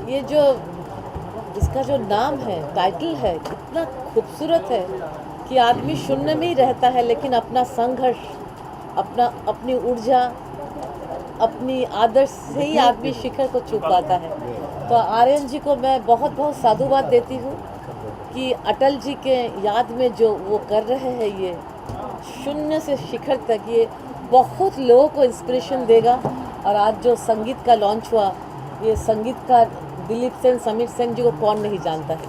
ये जो इसका जो नाम है, टाइटल है, कितना खूबसूरत है कि आदमी शून्य में ही रहता है, लेकिन अपना संघर्ष, अपनी ऊर्जा, अपनी आदर्श से ही आदमी शिखर को छू पाता है। तो आर्यन जी को मैं बहुत बहुत साधुवाद देती हूँ कि अटल जी के याद में जो वो कर रहे हैं, ये शून्य से शिखर तक, ये बहुत लोगों को इंस्पिरेशन देगा। और आज जो संगीत का लॉन्च हुआ, ये संगीतकार दिलीप सेन, समीर सेन जी को कौन नहीं जानता है।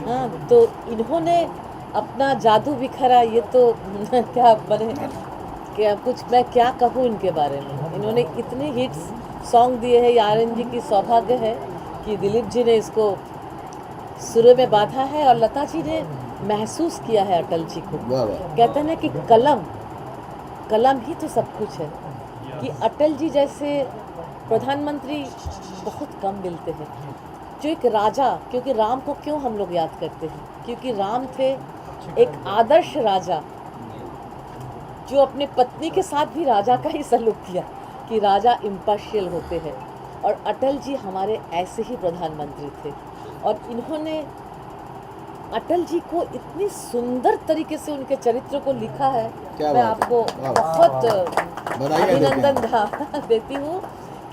हाँ, तो इन्होंने अपना जादू बिखरा, ये तो क्या बने, क्या कुछ मैं क्या कहूँ इनके बारे में। इन्होंने इतने हिट्स सॉन्ग दिए हैं। आर्यन जी की सौभाग्य है कि दिलीप जी ने इसको सुर में बांधा है और लता जी ने महसूस किया है अटल जी को। कहते हैं ना कि कलम ही तो सब कुछ है, कि अटल जी जैसे प्रधानमंत्री बहुत कम मिलते हैं, जो एक राजा, क्योंकि राम को क्यों हम लोग याद करते हैं, क्योंकि राम थे एक आदर्श राजा जो अपने पत्नी के साथ भी राजा का ही सलूक किया कि राजा इम्पार्शियल होते हैं। और अटल जी हमारे ऐसे ही प्रधानमंत्री थे। और इन्होंने अटल जी को इतनी सुंदर तरीके से उनके चरित्र को लिखा है। मैं आपको बहुत अभिनंदन देती हूँ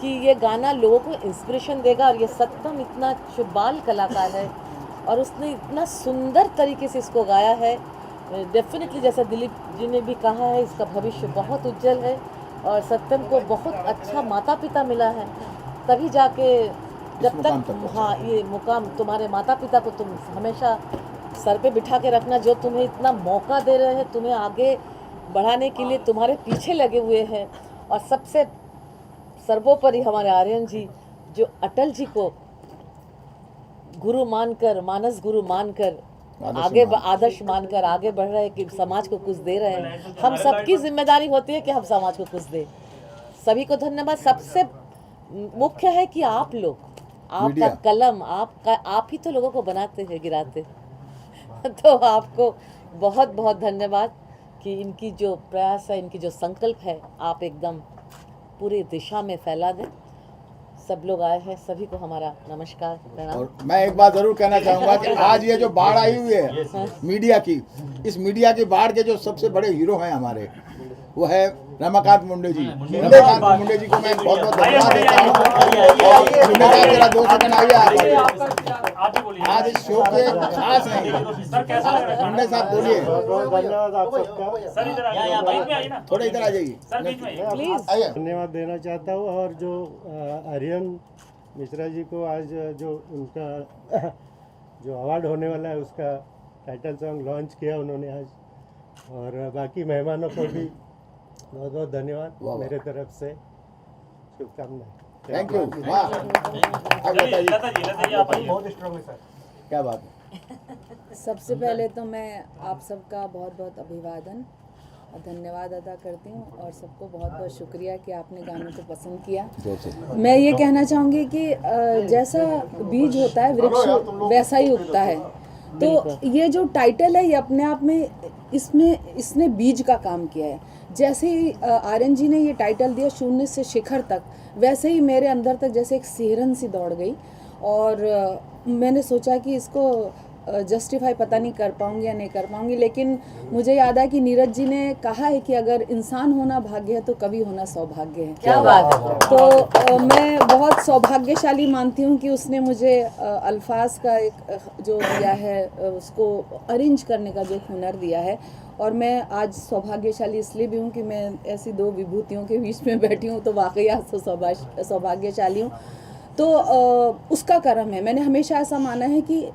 कि ये गाना लोगों को इंस्पिरेशन देगा। और ये सत्यम इतना शुबाल कलाकार है और उसने इतना सुंदर तरीके से इसको गाया है। डेफिनेटली जैसा दिलीप जी ने भी कहा है, इसका भविष्य बहुत उज्जवल है। और सत्यम को बहुत अच्छा माता पिता मिला है, तभी जाके जब तक, हाँ, ये मुकाम तुम्हारे माता पिता को तुम हमेशा सर पे बिठा के रखना, जो तुम्हें इतना मौका दे रहे हैं, तुम्हें आगे बढ़ाने के लिए तुम्हारे पीछे लगे हुए हैं। और सबसे सर्वोपरि हमारे आर्यन जी, जो अटल जी को गुरु मानकर, मानस गुरु मानकर, आगे आदर्श मानकर आगे बढ़ रहे हैं कि समाज को कुछ दे रहे हैं। हम सबकी जिम्मेदारी होती है कि हम समाज को कुछ दें। सभी को धन्यवाद। सबसे मुख्य है कि आप लोग, आपका कलम, आप ही तो लोगों को बनाते हैं, गिराते तो आपको बहुत बहुत धन्यवाद कि इनकी जो प्रयास है, इनकी जो संकल्प है, आप एकदम पूरी दिशा में फैला दें। सब लोग आए हैं, सभी को हमारा नमस्कार, प्रणाम। और मैं एक बात जरूर कहना चाहूँगा कि आज ये जो बाढ़ आई हुई है मीडिया की, इस मीडिया की बाढ़ के जो सबसे बड़े हीरो हैं हमारे, वो है रमाकांत मुंडे जी। रमाकांत मुंडे जी को मैं बहुत बहुत धन्यवाद देता हूँ। और मुंडे साहब जरा 2 सेकंड आइए, आज इस शो के खास हैं। मुंडे साहब बोलिए। धन्यवाद आप सबका। थोड़ा इधर आ जाइए प्लीज। धन्यवाद देना चाहता हूँ। और जो आर्यन मिश्रा जी को आज जो उनका जो अवार्ड होने वाला है, उसका टाइटल सॉन्ग लॉन्च किया उन्होंने आज, और बाकी मेहमानों को भी बहुत बहुत धन्यवाद मेरे तरफ से, शुभकामनाएं। Thank you. वाह, अब बताइए। बहुत स्ट्रांग है सर। क्या बात है। सबसे पहले तो मैं आप सबका बहुत बहुत अभिवादन और धन्यवाद अदा करती हूँ, और सबको बहुत बहुत शुक्रिया कि आपने गानों को पसंद किया। मैं ये कहना चाहूँगी कि जैसा बीज होता है वृक्ष, वैसा ही उगता है। तो ये जो टाइटल है, ये अपने आप में इसने बीज का काम किया है। जैसे ही आर्यन जी ने ये टाइटल दिया शून्य से शिखर तक, वैसे ही मेरे अंदर तक जैसे एक सिहरन सी दौड़ गई। और मैंने सोचा कि इसको जस्टिफाई पता नहीं कर पाऊंगी या नहीं कर पाऊंगी, लेकिन मुझे याद है कि नीरज जी ने कहा है कि अगर इंसान होना भाग्य है तो कभी होना सौभाग्य है। क्या बात है। तो मैं बहुत सौभाग्यशाली मानती हूँ कि उसने मुझे अल्फाज का एक जो दिया है, उसको अरेंज करने का जो हुनर दिया है। और मैं आज सौभाग्यशाली इसलिए भी हूँ कि मैं ऐसी 2 विभूतियों के बीच में बैठी हूँ, तो वाकई आज तो सौभाग्यशाली हूँ। तो उसका कर्म है। मैंने हमेशा ऐसा माना है कि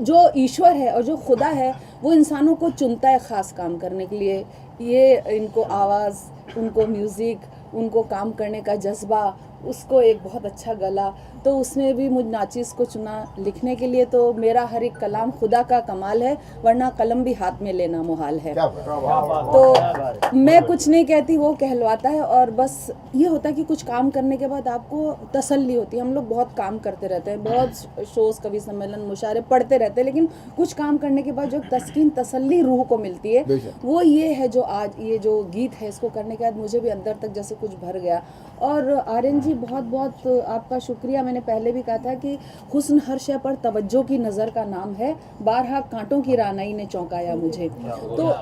जो ईश्वर है और जो खुदा है, वो इंसानों को चुनता है ख़ास काम करने के लिए। ये इनको आवाज़, उनको म्यूज़िक, उनको काम करने का जज्बा, उसको एक बहुत अच्छा गला, तो उसने भी मुझ नाचिस को चुना लिखने के लिए। तो मेरा हर एक कलाम खुदा का कमाल है, वरना कलम भी हाथ में लेना मुहाल है। तो मैं कुछ नहीं कहती, वो कहलवाता है। और बस ये होता है कि कुछ काम करने के बाद आपको तसल्ली होती है। हम लोग बहुत काम करते रहते हैं, बहुत शोज़, कवि सम्मेलन, मुशायरे पढ़ते रहते हैं, लेकिन कुछ काम करने के बाद जो तस्कीन, तसल्ली रूह को मिलती है, वो ये है जो आज ये जो गीत है, इसको करने के बाद मुझे भी अंदर तक जैसे कुछ भर गया। और आर्यन जी, बहुत बहुत आपका शुक्रिया। मैंने पहले भी कहा था कि हुस्न हर शय पर तवज्जो की नज़र का नाम है, बारहा कांटों की रानाई ने चौंकाया मुझे। तो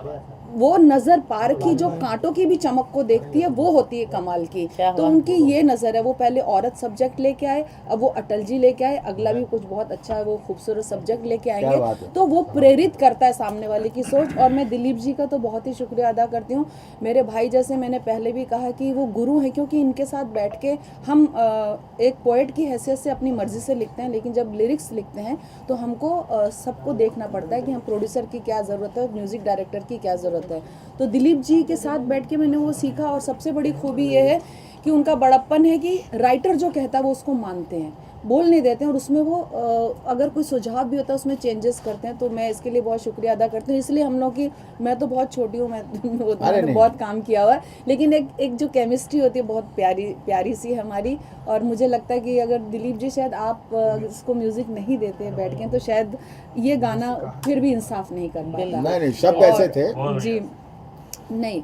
वो नज़र पार की जो कांटों की भी चमक को देखती है वो होती है कमाल की। तो उनकी ये नज़र है, वो पहले औरत सब्जेक्ट लेके आए, अब वो अटल जी लेके आए, अगला भी कुछ बहुत अच्छा है, वो खूबसूरत सब्जेक्ट लेके आएंगे। तो वो प्रेरित करता है सामने वाले की सोच। और मैं दिलीप जी का तो बहुत ही शुक्रिया अदा करती हूँ, मेरे भाई जैसे, मैंने पहले भी कहा कि वो गुरु हैं, क्योंकि इनके साथ बैठ के हम एक पोएट की हैसियत से अपनी मर्जी से लिखते हैं, लेकिन जब लिरिक्स लिखते हैं तो हमको सबको देखना पड़ता है कि हम प्रोड्यूसर की क्या ज़रूरत है, म्यूज़िक डायरेक्टर की क्या ज़रूरत है। तो दिलीप जी के साथ बैठ के मैंने वो सीखा। और सबसे बड़ी खूबी ये है कि उनका बड़प्पन है कि राइटर जो कहता है वो उसको मानते हैं, बोल नहीं देते हैं, और उसमें वो अगर कोई सुझाव भी होता है उसमें चेंजेस करते हैं। तो मैं इसके लिए बहुत शुक्रिया अदा करती हूँ। इसलिए हम लोग की, मैं तो बहुत छोटी हूँ, मैंने बहुत काम किया हुआ है, लेकिन एक जो केमिस्ट्री होती है बहुत प्यारी सी है हमारी। और मुझे लगता है कि अगर दिलीप जी शायद आप इसको म्यूज़िक नहीं देते बैठ के तो शायद ये गाना फिर भी इंसाफ नहीं कर पाता। नहीं, शब्द ऐसे थे जी नहीं,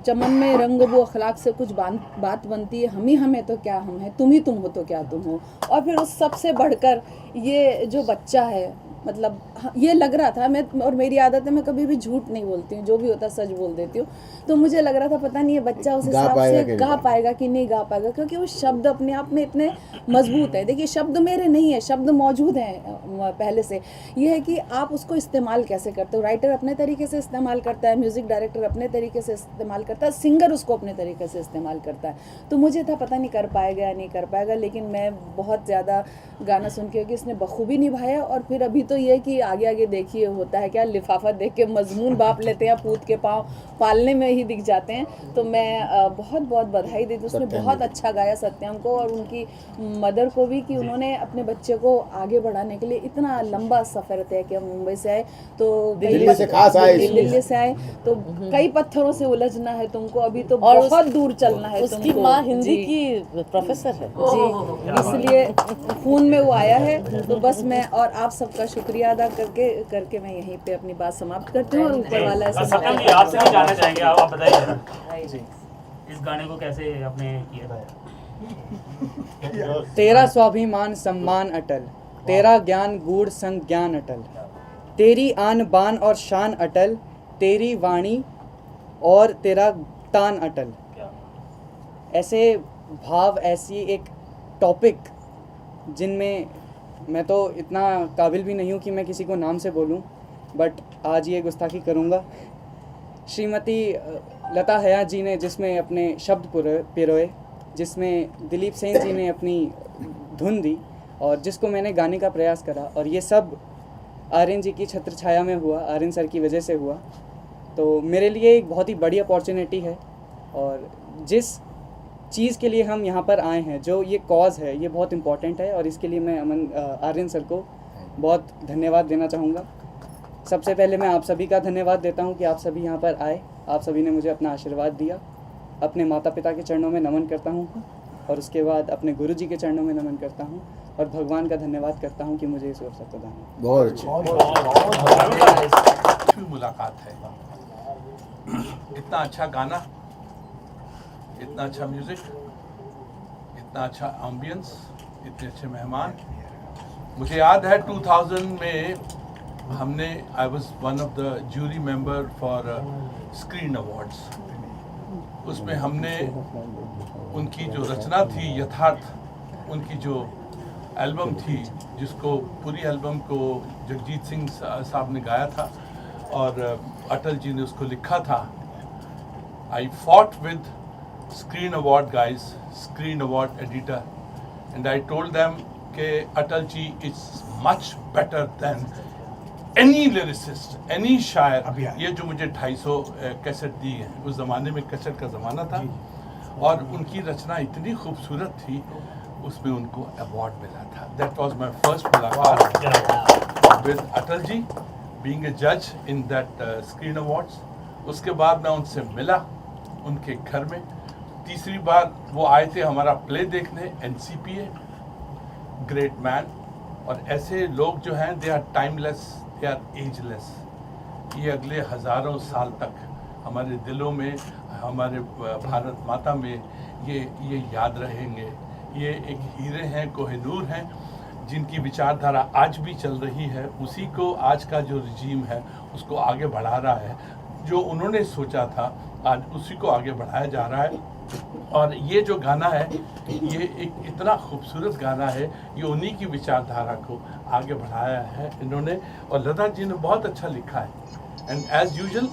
चमन में रंग वो अखलाक से कुछ बात बनती है, हम ही हमें तो क्या हम हैं, तुम ही तुम हो तो क्या तुम हो। और फिर उस सबसे बढ़कर ये जो बच्चा है, मतलब ये लग रहा था, मैं, और मेरी आदत है मैं कभी भी झूठ नहीं बोलती हूँ, जो भी होता है सच बोल देती हूँ। तो मुझे लग रहा था पता नहीं ये बच्चा उस हिसाब से गा पाएगा कि नहीं गा पाएगा, क्योंकि वो शब्द अपने आप में इतने मजबूत है। देखिए शब्द मेरे नहीं है, शब्द मौजूद हैं पहले से। ये है कि आप उसको इस्तेमाल कैसे करते हो। राइटर अपने तरीके से इस्तेमाल करता है, म्यूज़िक डायरेक्टर अपने तरीके से इस्तेमाल करता है, सिंगर उसको अपने तरीके से इस्तेमाल करता है। तो मुझे था पता नहीं कर पाएगा या नहीं कर पाएगा, लेकिन मैं बहुत ज़्यादा गाना सुन के कि इसने बखूबी निभाया। और फिर अभी तो ये कि आगे आगे देखिए होता है क्या, लिफाफा देख के मजमून बाप लेते हैं, पूत के पाँव पालने में ही दिख जाते हैं। तो मैं बहुत बहुत बधाई देती हूँ, उसने बहुत अच्छा गाया सत्यम को और उनकी मदर को भी, कि उन्होंने अपने बच्चे को आगे बढ़ाने के लिए इतना लंबा सफ़र तय किया। मुंबई से आए तो दिल्ली से खास आए, दिल्ली से आए तो कई पत्थरों से उलझना है तुमको, अभी तो बहुत दूर चलना है। उसकी माँ हिंदी की प्रोफेसर है जी, इसलिए खून में वो आया है। तो बस मैं और आप सबका शुक्रिया अदा करके मैं यहीं पे अपनी बात समाप्त करती हूँ। और ऊपर वाला सत्यम जी आपसे भी जानना चाहेंगे, आप बताइए जरा इस गाने को कैसे आपने किया। तेरा स्वाभिमान सम्मान अटल, तेरा ज्ञान गूढ़ संग ज्ञान अटल, तेरी आन बान और शान अटल, तेरी वाणी और तेरा तान अटल। ऐसे भाव, ऐसी एक टॉपिक जिनमें मैं तो इतना काबिल भी नहीं हूँ कि मैं किसी को नाम से बोलूँ, बट आज ये गुस्ताखी करूँगा। श्रीमती लता हयात जी ने जिसमें अपने शब्द पिरोए, जिसमें दिलीप सेन जी ने अपनी धुन दी और जिसको मैंने गाने का प्रयास करा, और ये सब आर्यन जी की छत्र छाया में हुआ, आर्यन सर की वजह से हुआ। तो मेरे लिए एक बहुत ही बड़ी अपॉर्चुनिटी है, और जिस चीज़ के लिए हम यहाँ पर आए हैं, जो ये कॉज़ है, ये बहुत इम्पॉर्टेंट है। और इसके लिए मैं आर्यन सर को बहुत धन्यवाद देना चाहूँगा। सबसे पहले मैं आप सभी का धन्यवाद देता हूँ कि आप सभी यहाँ पर आए, आप सभी ने मुझे अपना आशीर्वाद दिया। अपने माता पिता के चरणों में नमन करता हूँ, और उसके बाद अपने गुरु जी के चरणों में नमन करता हूँ, और भगवान का धन्यवाद करता हूँ कि मुझे इस अवसर प्रदान किया। बहुत अच्छी मुलाकात है। इतना अच्छा गाना, इतना अच्छा म्यूजिक, इतना अच्छा एम्बियंस, इतने अच्छे मेहमान। मुझे याद है 2000 में हमने, I was one of the jury member for screen awards. उसमें हमने उनकी जो रचना थी यथार्थ, उनकी जो एल्बम थी, जिसको पूरी एल्बम को जगजीत सिंह साहब ने गाया था और अटल जी ने उसको लिखा था। I fought with screen award guys, screen award editor, and I told them कि Atal ji is much better than any lyricist, any शायर। ये जो मुझे 250 कैसेट दी है, उस ज़माने में कैसेट का ज़माना था, और उनकी रचना इतनी खूबसूरत थी, उसमें उनको अवार्ड मिला था। दैट वाज माय फर्स्ट मुलाकात with Atal ji, being a जज इन दैट स्क्रीन अवार्ड्स। उसके बाद मैं उनसे मिला उनके घर में। तीसरी बार वो आए थे हमारा प्ले देखने, NCPA, ग्रेट मैन। और ऐसे लोग जो हैं, they are timeless, they are ageless. ये अगले हज़ारों साल तक हमारे दिलों में, हमारे भारत माता में ये याद रहेंगे ये एक हीरे हैं, कोहिनूर हैं, जिनकी विचारधारा आज भी चल रही है। उसी को आज का जो रजीम है उसको आगे बढ़ा रहा है। जो उन्होंने सोचा था आज उसी को आगे बढ़ाया जा रहा है। और ये जो गाना है ये एक इतना खूबसूरत गाना है, ये उन्हीं की विचारधारा को आगे बढ़ाया है इन्होंने। और लता जी ने बहुत अच्छा लिखा है। एंड एज यूजुअल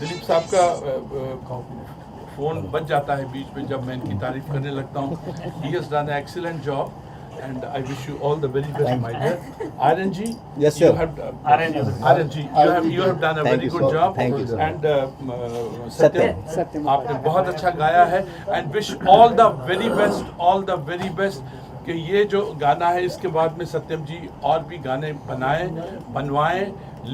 दिलीप साहब का फ़ोन बज जाता है बीच में जब मैं इनकी तारीफ करने लगता हूँ। He has done an excellent job and I wish you all the very best, my dear. Aryan ji, Yes, you sir. have Aryan ji, you have done a Thank very you, good sir. job. Thank you, sir. And Satyam, आपने बहुत अच्छा गाया है and wish all the very best कि ये जो गाना है इसके बाद में सत्यम जी और भी गाने बनवाएं,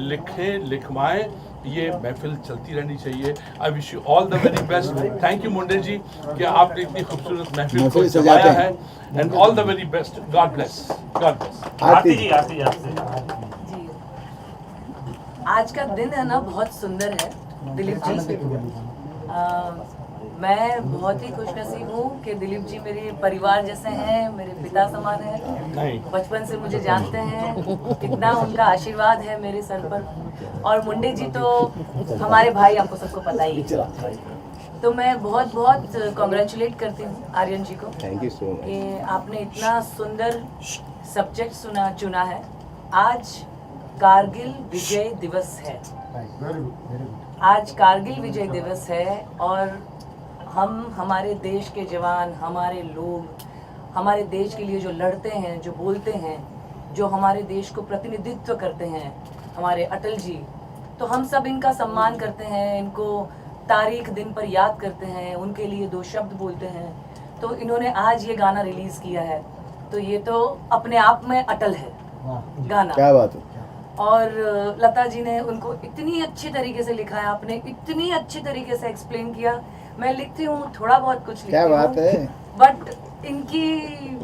लिखें, लिखवाएं। ये महफिल चलती रहनी चाहिए। I wish you all the very best. Thank you Munde ji कि आपने इतनी खूबसूरत महफिल को सजाया है। And all the very best. God bless. God bless. Aarti ji, Aarti ji, Aarti ji, आज का दिन है ना बहुत सुंदर है दिलीप जी। मैं बहुत ही खुशनसीब हूँ कि दिलीप जी मेरे परिवार जैसे हैं, मेरे पिता समान हैं। बचपन से मुझे जानते हैं, कितना उनका आशीर्वाद है मेरे सर पर। और मुंडे जी तो हमारे भाई, आपको सबको पता ही है। तो मैं बहुत बहुत कॉन्ग्रेचुलेट करती हूँ आर्यन जी को। थैंक यू सो मच कि आपने इतना सुंदर सब्जेक्ट चुना है। आज कारगिल विजय दिवस है। आज कारगिल विजय दिवस है और हम हमारे देश के जवान, हमारे लोग, हमारे देश के लिए जो लड़ते हैं, जो बोलते हैं, जो हमारे देश को प्रतिनिधित्व करते हैं, हमारे अटल जी, तो हम सब इनका सम्मान करते हैं, इनको तारीख दिन पर याद करते हैं, उनके लिए 2 शब्द बोलते हैं। तो इन्होंने आज ये गाना रिलीज़ किया है, तो ये तो अपने आप में अटल है गाना। क्या बात है। और लता जी ने उनको इतनी अच्छी तरीके से लिखा है, आपने इतनी अच्छी तरीके से एक्सप्लेन किया। मैं लिखती हूँ, थोड़ा बहुत कुछ लिखती क्या बात है। बट इनकी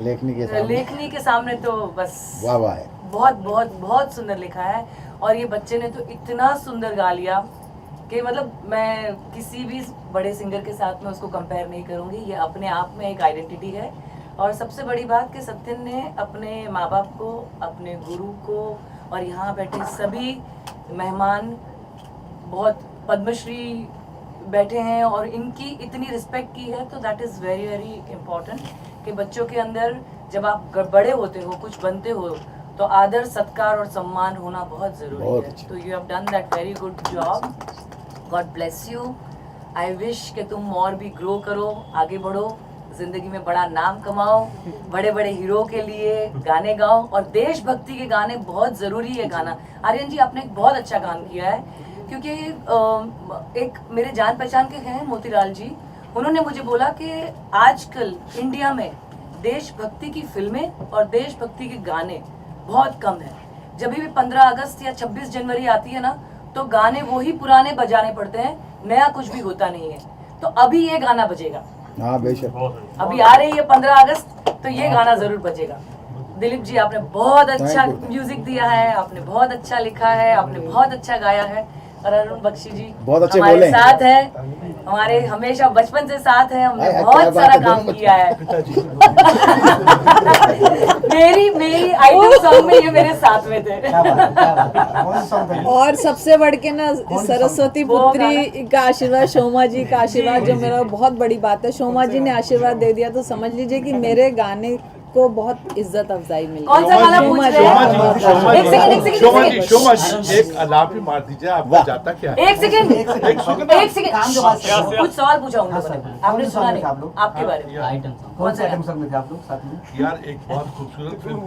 लेखनी के सामने तो बस वाह वाह है। बहुत बहुत बहुत सुंदर लिखा है। और ये बच्चे ने तो इतना सुंदर गा लिया कि मतलब मैं किसी भी बड़े सिंगर के साथ में उसको कंपेयर नहीं करूँगी। ये अपने आप में एक आइडेंटिटी है। और सबसे बड़ी बात कि सत्यन ने अपने माँ बाप को, अपने गुरु को और यहाँ बैठे सभी मेहमान, बहुत पद्मश्री बैठे हैं और इनकी इतनी रिस्पेक्ट की है। तो that is very very important कि बच्चों के अंदर जब आप बड़े होते हो, कुछ बनते हो, तो आदर, सत्कार और सम्मान होना बहुत ज़रूरी है। तो you have done that very good job. God bless you. I wish कि तुम और भी ग्रो करो, आगे बढ़ो, ज़िंदगी में बड़ा नाम कमाओ, बड़े बड़े हीरो के लिए गाने गाओ। और देशभक्ति के गाने बहुत ज़रूरी है गाना। आर्यन जी, आपने एक बहुत अच्छा काम किया है, क्योंकि एक मेरे जान पहचान के हैं मोतीलाल जी, उन्होंने मुझे बोला कि आजकल इंडिया में देशभक्ति की फिल्में और देशभक्ति के गाने बहुत कम हैं। जब भी 15 अगस्त या 26 जनवरी आती है ना, तो गाने वही पुराने बजाने पड़ते हैं, नया कुछ भी होता नहीं है। तो अभी ये गाना बजेगा। हाँ बेशक। अभी आ रही है 15 अगस्त, तो ये गाना जरूर बजेगा। दिलीप जी, आपने बहुत अच्छा म्यूजिक दिया है, आपने बहुत अच्छा लिखा है, आपने बहुत अच्छा गाया है। और अरुण बख्शी जी बहुत अच्छे हमारे बोले। साथ हैं, हमारे हमेशा बचपन से साथ हैं, हमने बहुत सारा काम किया है। मेरी आइटम सॉन्ग में ये मेरे साथ में थे। और सबसे बढ़ के ना सरस्वती पुत्री का आशीर्वाद, शोमा जी का आशीर्वाद, जो मेरा बहुत बड़ी बात है। शोमा जी ने आशीर्वाद दे दिया तो समझ लीजिए कि मेरे गाने को बहुत इज्जत अफजाई मिली। कौन सा गाना पूछ रहे हैं? एक सेकंड, शोमा जी एक अलाप ही मार दीजिए। आपको जाता क्या है? एक सेकंड कुछ सवाल पूछा उनको मैंने, आपने सुना नहीं आपके बारे में। कौन सा आइटम सॉन्ग में थे आप लोग साथ में? यार एक बहुत खूबसूरत फिल्म,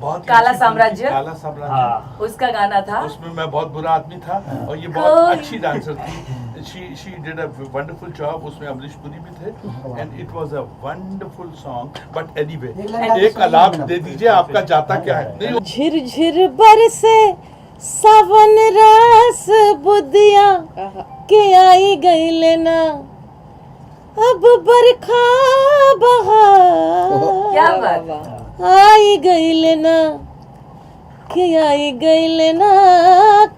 बहुत काला साम्राज्य, काला साम्राज्य, उसका गाना था। उसमें मैं बहुत बुरा आदमी था और ये बहुत अच्छी डांसर थी। she did a wonderful job। उसमें अमरीश पुरी भी थे and it was a wonderful song। but anyway एक अलाप दे दीजिए, आपका जाता क्या है? नहीं, झिरझिर बरसे सावन रास बुदिया के आई गई लेना, अब बरखा बहार क्या बात। आई गई लेना, के आई गई लेना,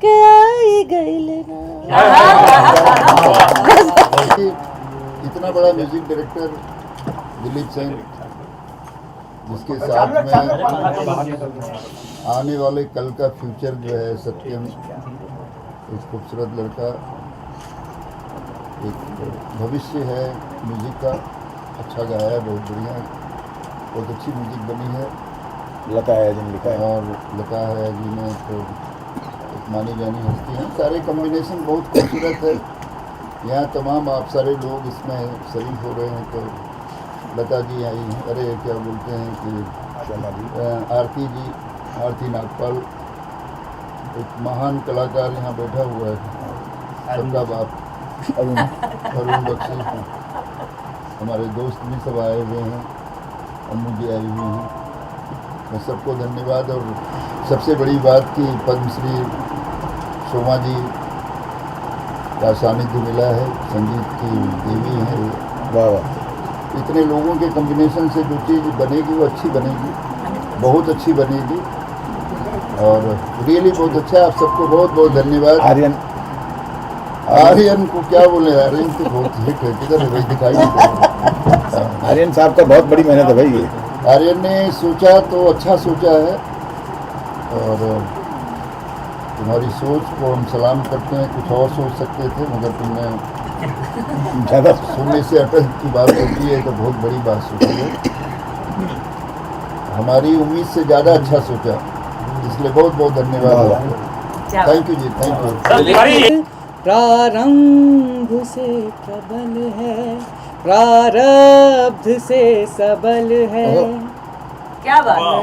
के आई गई लेना। इतना बड़ा म्यूजिक डायरेक्टर दिलीप सिंह जिसके साथ में आने वाले कल का फ्यूचर जो है सत्यम, एक खूबसूरत लड़का, एक भविष्य है म्यूज़िक का, अच्छा गाया है, बहुत बढ़िया, बहुत अच्छी म्यूज़िक बनी है। लता है जिन लिखा है और लता है जी ने तो एक मानी जानी हस्ती है। सारे कॉम्बिनेशन बहुत खूबसूरत है। यहाँ तमाम आप सारे लोग इसमें शरीक हो रहे हैं। तो लता जी आई हैं, अरे क्या बोलते हैं कि आरती जी, आरती नागपाल, एक महान कलाकार यहाँ बैठा हुआ है, सबका बाप अरुण बख्शी, हमारे दोस्त भी सब आए हुए हैं, अम्मू जी आई हुई हैं। मैं सबको धन्यवाद। और सबसे बड़ी बात कि पद्मश्री शोभा जी का सानिध्य मिला है, संगीत की देवी है। वाह वाह। इतने लोगों के कॉम्बिनेशन से जो चीज़ बनेगी वो अच्छी बनेगी, बहुत अच्छी बनेगी। और रियली बहुत अच्छा। आप सबको बहुत बहुत धन्यवाद। आर्यन को क्या बोले, आर्यन तो बहुत हिट है, किधर है भाई, दिखाई नहीं दे रहा। आर्यन साहब का बहुत बड़ी मेहनत है भाई ये। आर्यन ने सोचा तो अच्छा सोचा है, और तुम्हारी सोच को हम सलाम करते हैं। कुछ और सोच सकते थे, मगर तुमने ज़्यादा सोने से अटल की बात होती है तो बहुत बड़ी बात सोची है। हमारी उम्मीद से ज़्यादा अच्छा सोचा, इसलिए बहुत बहुत धन्यवाद। थैंक यू जी, थैंक यू। प्रारंभ से प्रबल है, प्रारब्ध से सबल है। क्या बात है।